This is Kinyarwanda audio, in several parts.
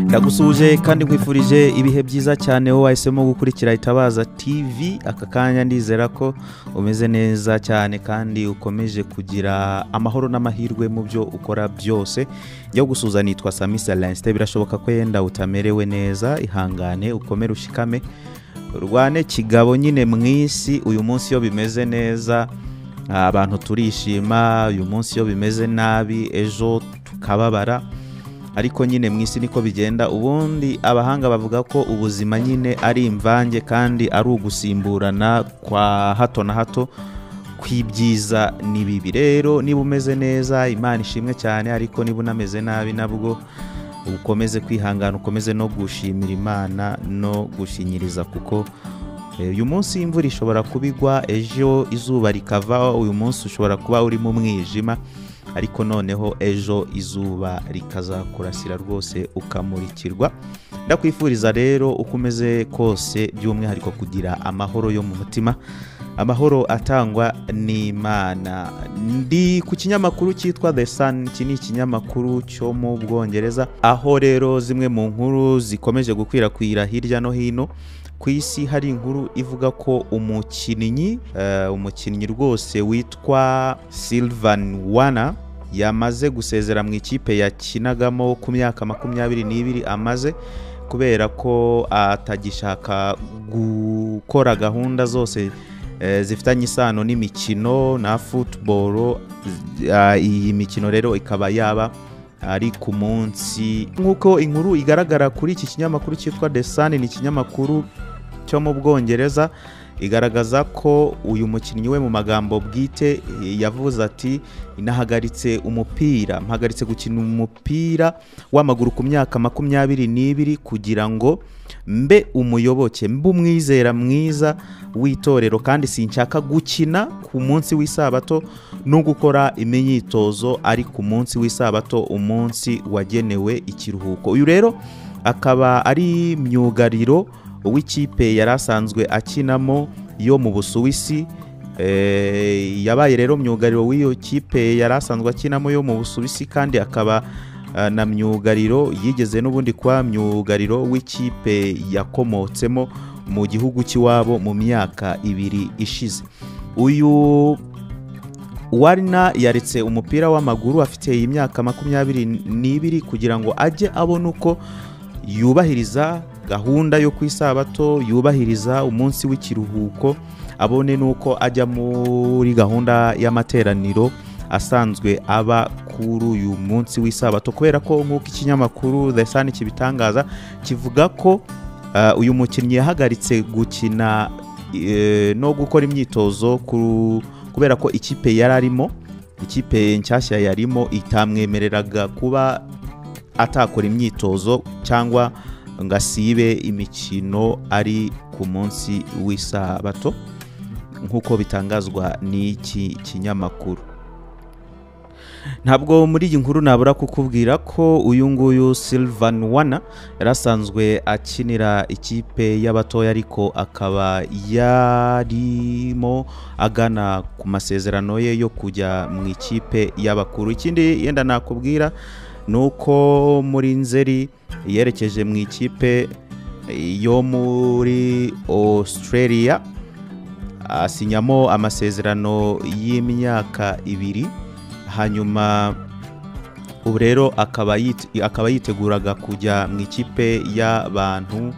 Ndagusuje kandi nkwifurije ibihe byiza cyane wowe wahisemo gukurikira Itabaza TV. Aka kanya ndizera ko umeze neza cyane kandi ukomeje kugira amahoro n'amahirwe mu byo ukora byose. Yo gusuza nitwa Samisa Lensite. Birashoboka ko yenda utamerewe neza, ihangane ukomere ushikame urwane kigabo nyine mwisi. Uyu munsi yo bimeze neza abantu turishima, uyu munsi yo bimeze nabi ejo tukababara, ariko nyine mwisi niko bigenda. Ubundi abahanga bavuga ko ubuzima nyine ari imvange kandi ari ugusimburana kwa hato na hato kw'ibyiza n'ibibi. Rero niba umeze neza Imana ishimwe cyane, ariko niba unameze nabi nabwo ukomeze kwihangana, ukomeze no gushimira Imana no gushinyiriza, kuko uyu munsi imvura ishobora kubigwa, ejo izuba rikava, uyu munsi ushobora kuba uri mu mwijima, ariko noneho ejo izuba rikazakurasira rwose ukamurikirwa. Ndakwifuriza rero ukomeze kose by'umwihariko kugira amahoro yo mu mutima, amahoro atangwa n'Imana. Ndi ku kinyamakuru cyitwa The Sun. Iki ni ikinyamakuru cyo mu Bwongereza, aho rero zimwe mu nkuru zikomeje gukwirakwira hirya no hino ku isi. Hari inkuru ivuga ko umukinnyi rwose witwa Sylvain Wana yamaze gusezera mu ikipe yakinagamo ku myaka 22 amaze, kubera ko atagishaka gukora gahunda zose zifitanye isano n'imikino na football. Iyi mikino rero ikaba yaba ari ku munsi nk'uko inkuru igaragara kuri iki kinyamakuru cyitwa The Sun. Ni ikinyamakuru cyo mu Bwongereza. Igaragaza ko uyu mukinnyi we mu magambo bwite yavuze ati inahagaritse umupira, mpagaritse gukina umupira w'amaguru ku myaka 22 kugira ngo mbe umuyoboke, mbe umwizera mwiza w'itorero, kandi sinshaka gukina ku munsi w'isabato no gukora imyitozo ari ku munsi w'isabato, umunsi wagenewe ikiruhuko. Uyu rero akaba ari myugariro w'ikipe yarasanzwe akinamo yo mu Busuwisi. Yabaye rero myugariro w'iyo kipe yarasanzwe akinamo yo mu Busuwisi, kandi akaba na myugariro yigeze n'ubundi kwa myugariro w'ikipe yakomotsemo mu gihugu cy'iwabo mu myaka 2 ishize. Uyu Warna yaretse umupira w'amaguru afite imyaka 22 kugira ngo ajye abone uko yubahiriza gahunda yo kwisabato, yubahiriza umunsi w'ikiruhuko, abone nuko ajya muri gahunda y'amateraniro asanzwe aba kuri uyu munsi w'isabato. Kubera ko nk'uko ikinyamakuru The Sun kibitangaza, kivuga ko uyu mukinnyi yahagaritse gukina no gukora imyitozo kubera ko ikipe yararimo, ikipe nshyashya yarimo itamwemereraga kuba atakora imyitozo cyangwa ngasibe imikino ari ku munsi w'isabato, nk'uko bitangazwa n'iki kinyamakuru. Ntabwo muri iyi nkuru nabura kukubwira ko uyu nguyu Sylvain Wana yarasanzwe akinira ikipe y'abatoya, ariko akaba yarimo agana ku masezerano ye yo kujya mu ikipe y'abakuru. Ikindi yenda nakubwira nuko muri Nzeri yerekeje mu ikipe yo muri Australia, asinyamo amasezerano y'imyaka 2, hanyuma ubu rero akaba yiteguraga kujya mu ikipe y'abantu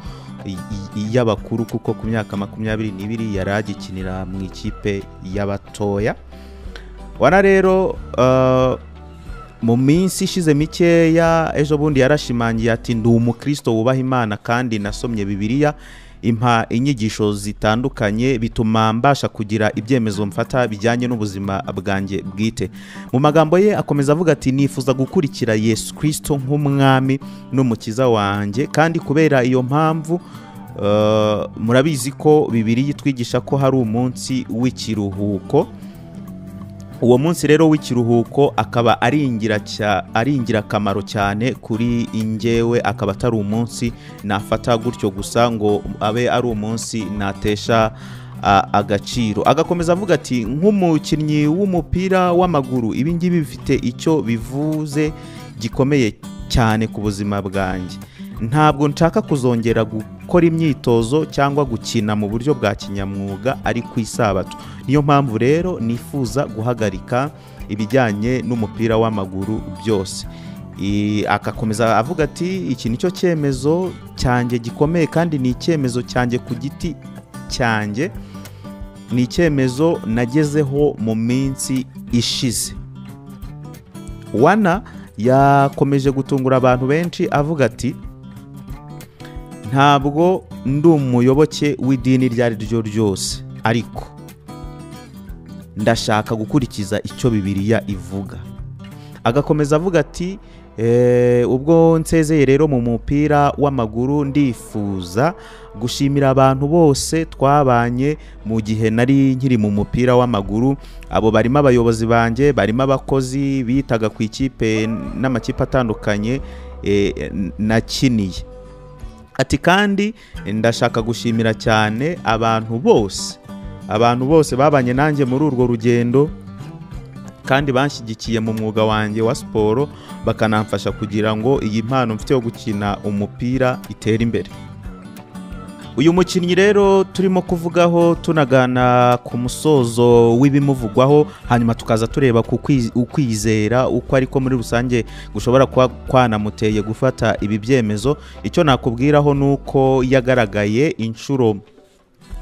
y'abakuru, kuko ku myaka 22 yaragikinira mu ikipe y'abatoya. Wana rero mu minsi ishize mikeya ejo bundi yarashimangiye ati ndi umukristo wubaha Imana kandi nasomye Bibiliya, impa inyigisho zitandukanye bituma mbasha kugira ibyemezo mfata bijyanye n'ubuzima bwanjye bwite. Mu magambo ye akomeza avuga ati nifuza gukurikira Yesu Kristo nk'umwami n'umukiza wanjye, kandi kubera iyo mpamvu murabizi ko Bibiliya itwigisha ko hari umunsi w'ikiruhuko. uwo munsi rero w'ikiruhuko akaba ari ingirakamaro cyane kuri njyewe, akaba atari umunsi nafata gutyo gusa ngo abe ari umunsi natesha agaciro. Agakomeza avuga ati nk'umukinnyi w'umupira w'amaguru ibi ngibi bifite icyo bivuze gikomeye cyane ku buzima bwanjye. Ntabwo nshaka kuzongera gukora imyitozo cyangwa gukina mu buryo bwa kinyamwuga ari ku isabato. Niyo mpamvu rero nifuza guhagarika ibijyanye n'umupira w'amaguru byose. Akakomeza avuga ati iki nicyo cyemezo cyanjye gikomeye kandi ni icyemezo cyanjye ku giti cyanjye, ni icyemezo nagezeho mu minsi ishize. Wana yakomeje gutungura abantu benshi avuga ati ntabwo ndi umuyoboke w'idini iryo ari ryo ryose, ariko ndashaka gukurikiza icyo Bibiliya ivuga. Agakomeza avuga ati ubwo nsezeye rero mu mupira w'amaguru ndifuza gushimira abantu bose twabanye mu gihe nari nkiri mu mupira w'amaguru. Abo barimo abayobozi banjye, barimo abakozi bitaga ku ikipe n'amakipe atandukanye nakiniye. Ati kandi ndashaka gushimira cyane abantu bose babanye nanjye muri urwo rugendo kandi banshyigikiye mu mwuga wanjye wa siporo, bakanamfasha kugira ngo iyi mpano mfite yo gukina umupira itere imbere. Uyu mukinnyi rero turimo kuvugaho tunagana ku musozo w'ibimuvugwaho, hanyuma tukaza tureba ku ukwizera uko ariko muri rusange gushobora kuba kwanamuteye gufata ibi byemezo. Icyo nakubwiraho nuko yagaragaye inshuro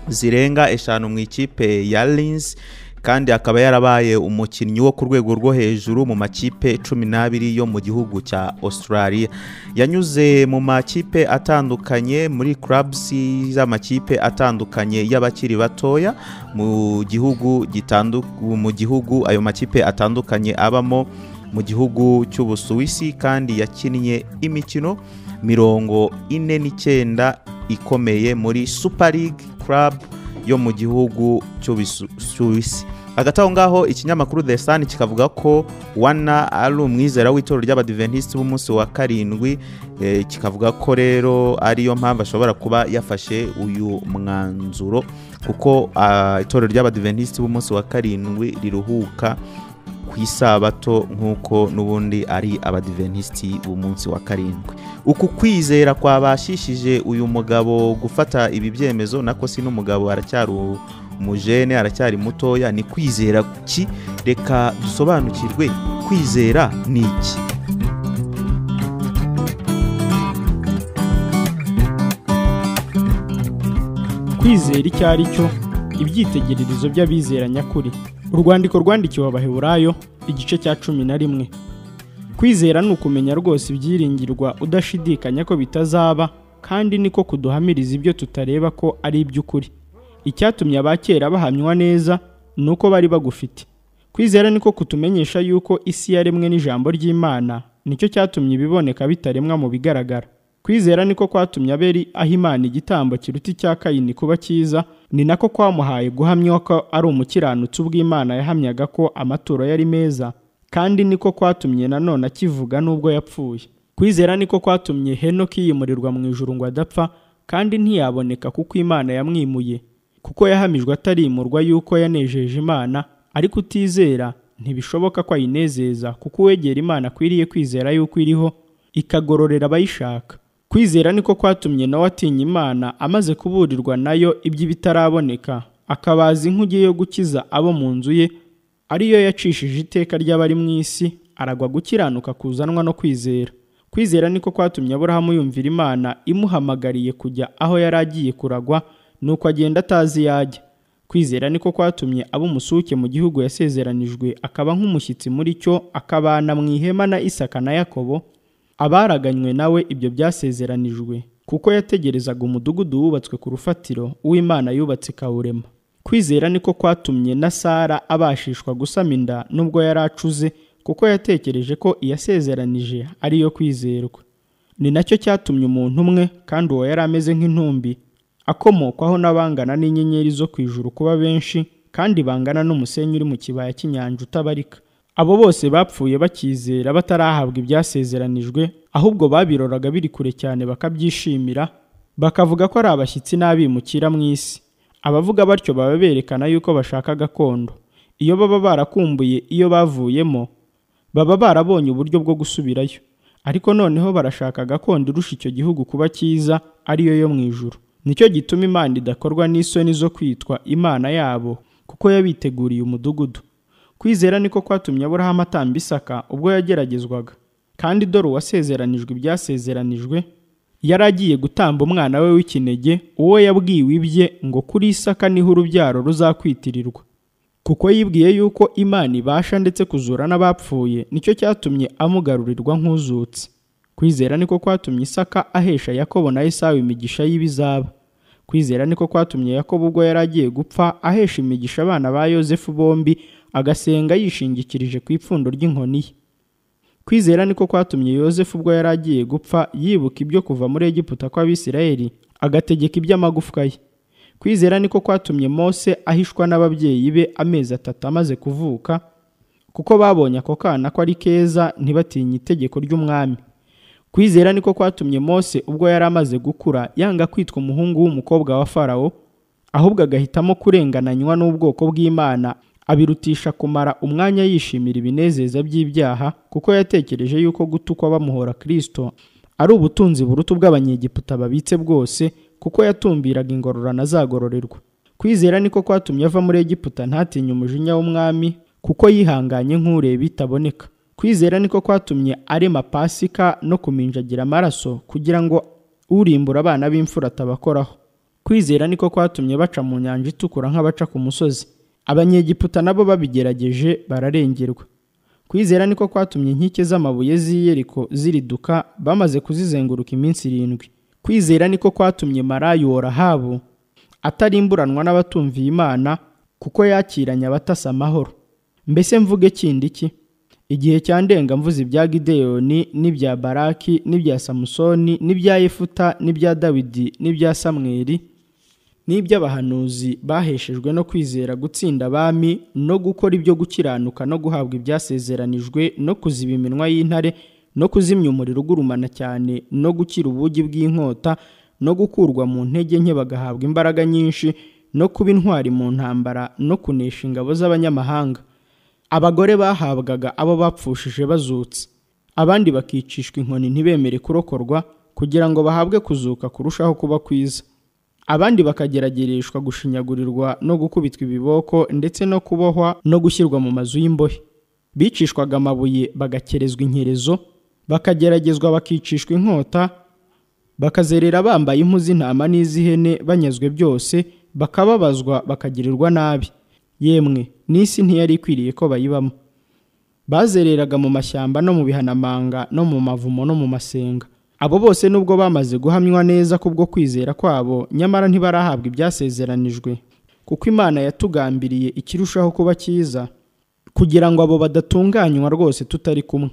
zirenga 5 mu ikipe ya Linz, kandi akaba yarabaye umukinnyi wo ku rwego rwo hejuru mu makipe 12 yo mu gihugu cya Australia. Yanyuze mu makipe atandukanye muri clubs z'amakipe atandukanye y'abakiri batoya mu gihugu ayo makipe atandukanye abamo mu gihugu cy'Ubusuwisi, kandi yakinnye imikino 49 ikomeye muri Super League Club yo mu gihugu cy'Ubusuwisi. Hagati aho ngaho ikinyamakuru The Sun kikavuga ko Wana ari umwizera w'itorero ry'Abadventiste b'umunsi wa karindwi, kikavuga ko rero ariyo mpamvu ashobora kuba yafashe uyu mwanzuro, kuko itorero ry'Abadventiste b'umunsi wa karindwi riruhuka ku isabato nk'uko n'ubundi ari Abadventiste b'umunsi wa karindwi. Uku kwizera kwabashishije uyu mugabo gufata ibi byemezo, nako si n'umugabo, aracyari umujene, aracyari mutoya. Ni kwizera ki? Reka dusobanukirwe kwizera ni iki. Kwizera icyo ari cyo, ibyitegererezo by'abizera nyakuri. Urwandiko rwandikiwe Abaheburayo igice cya 11. Kwizera ni ukumenya rwose ibyiringirwa udashidikanya ko bitazaba, kandi niko kuduhamiriza ibyo tutareba ko ari iby'ukuri. Icyatumye abakera bahamywa neza nuko bari bagufite. Kwizera niko kutumenyesha yuko isi yaremwe n'ijambo ry'Imana, nicyo cyatumye ibiboneka bitaremwa mu bigaragara. Kwizera niko kwatumye Abeli aha Imana igitambo kiruta icya Kayini kuba cyiza, ni nako kwamuhaye guhamywa ko ari umukiranutsi ubw'Imana yahamyaga ko amaturo yari meza, kandi niko kwatumye nanone akivuga nubwo yapfuye. Kwizera niko kwatumye Henoki yimurirwa mu ijuru ngo adapfa, kandi ntiyaboneka kuko Imana yamwimuye, kuko yahamijwe atarimurwa yuko yanejeje Imana. Ariko utizera ntibishoboka ko ayinezeza, kuko uwegera Imana akwiriye kwizera yuko iriho, ikagororera abayishaka. Kwizera niko kwatumye Nowa atinya Imana amaze kuburirwa nayo iby'ibitaraboneka, akabaza inkuge yo gukiza abo mu nzu ye, ariyo yacishije iteka ry'abari mu isi, aragwa gukiranuka kuzanwa no kwizera. Kwizera niko kwatumye Aburahamu yumvira Imana imuhamagariye kujya aho yari agiye kuragwa, nuko agenda atazi yajya. Kwizera niko kwatumye abo umusuke mu gihugu yasezeranijwe, akaba nk'umushyitsi muri cyo, akabana mu ihema na Isaka na Yakobo, abaraganywe nawe ibyo byasezeranijwe, kuko yategerezaga umudugudu wubatswe ku rufatiro uw'Imana yubatse ikawurema. Kwizera niko kwatumye na Sara abashishwa gusama inda nubwo yari acuze, kuko yatekereje ko iyasezeranije ariyo kwizerwa. Ni nacyo cyatumye umuntu umwe, kandi uwo yari ameze nk'intumbi, akomokwaho n'abangana n'inyenyeri zo ku ijuru kuba benshi, kandi bangana n'umusenyi uri mu kibaya cy'inyanja utabarika. Abo bose bapfuye bakizera batarahabwa ibyasezeranijwe, ahubwo babiroraga biri kure cyane bakabyishimira, bakavuga ko ari abashyitsi n'abimukira mu isi. Abavuga batyo baba berekana yuko bashaka gakondo. Iyo baba barakumbuye iyo bavuyemo, baba barabonye uburyo bwo gusubirayo. Ariko noneho barashaka gakondo irusha icyo gihugu kuba cyiza, ariyo yo mu ijuru. Nicyo gituma Imana idakorwa n'isoni zo kwitwa Imana yabo, kuko yabiteguriye umudugudu. Kwizera niko kwatumye Aburahamu atamba Isaka ubwo yageragezwaga. Kandi dore uwasezeranijwe ibyasezeranijwe yari agiye gutamba umwana we w'ikinege, uwo yabwiwe ibye ngo kuri Isaka niho urubyaro ruzakwitirirwa. Kuko yibwiye yuko Imana ibasha ndetse kuzura n'abapfuye, nicyo cyatumye amugarurirwa nk'uzutse. Kwizera niko kwatumye Isaka ahesha Yakobo na Esawu imigisha y'ibizaba. Kwizera niko kwatumye Yakobo ubwo yari agiye gupfa ahesha imigisha abana ba Yozefu bombi, agasenga yishingikirije ku ipfundo ry'inkoni ye. Kwizera niko kwatumye Yozefu ubwo yari agiye gupfa yibuka ibyo kuva muri Egiputa kw'Abisirayeli, agategeka iby'amagufwa ye. Kwizera niko kwatumye Mose ahishwa n'ababyeyi be amezi 3 amaze kuvuka, kuko babonye ako kana ko ari keza ntibatinye itegeko ry'umwami. Kwizera niko kwatumye Mose ubwo yari amaze gukura yanga kwitwa umuhungu w'umukobwa wa Farawo, ahubwo agahitamo kurengananywa n'ubwoko bw'Imana, abirutisha kumara umwanya yishimira ibinezeza by'ibyaha, kuko yatekereje yuko gutukwa bamuhora Kristo ari ubutunzi buruta bw'Abanyegiputa babitse bwose, kuko yatumbiraga ingororano azagororerwa. Kwizera niko kwatumye ava muri Egiputa ntatinye umujinya w'umwami, kuko yihanganye nk'ureba itaboneka. Kwizera niko kwatumye arema Pasika no kuminjagira amaraso, kugira ngo urimbura abana b'imfura atabakoraho. Kwizera niko kwatumye baca mu nyanja itukura nk'abaca ku musozi. Abanyegiputa nabo babigerageje bararengerwa. Kwizera niko kwatumye inkike z'amabuye z'i Yeriko ziriduka bamaze kuzizenguruka iminsi 7. Kwizera niko kwatumye Marayu wa Rahabu atarimburanwa n'abatumviye Imana, kuko yakiranye abatasa amahoro. Mbese mvuge kindi ki? Igihe cyandenga mvuze ibya Gideyoni n'ibya Baraki n'ibya Samusoni n'ibya Yefuta n'ibya Dawidi n'ibya Samweli n'iby'abahanuzi baheshejwe no kwizera gutsinda abami no gukora ibyo gukiranuka no guhabwa ibyasezeranijwe no kuziba iminwa y'intare no kuzimya umuriro ugurumana cyane no gukira ubugi bw'inkota no gukurwa mu ntege nke bagahabwa imbaraga nyinshi no kuba intwari mu ntambara no kunesha ingabo z'abanyamahanga. Abagore bahabwaga abo bapfushije bazutse, abandi bakicishwa inkoni ntibemere kurokorwa, kugira ngo bahabwe kuzuka kurushaho kuba kwiza. Abandi bakageragereshwa gushinyagurirwa no gukubitwa ibiboko ndetse no kubohwa no gushyirwa mu mazu y'imbohe. Bicishwaga amabuye bagakerezwa inkerezo, bakageragezwa bakicishwa inkota, bakazerera bambaye impu z'intama n'iz'ihene banyazwe byose, bakababazwa bakagirirwa nabi. Yemwe n'isi ntiyari ikwiriye ko bayibamo. Bazereraga mu mashyamba no mu bihanamanga no mu mavumo no mu masenga. Abo bose nubwo bamaze guhamywa neza kubwo kwizera kwabo, nyamara ntibarahabwa ibyasezeranijwe, kuko Imana yatugambiriye ikirushaho kuba cyiza, kugira ngo abo badatunganywa rwose tutari kumwe.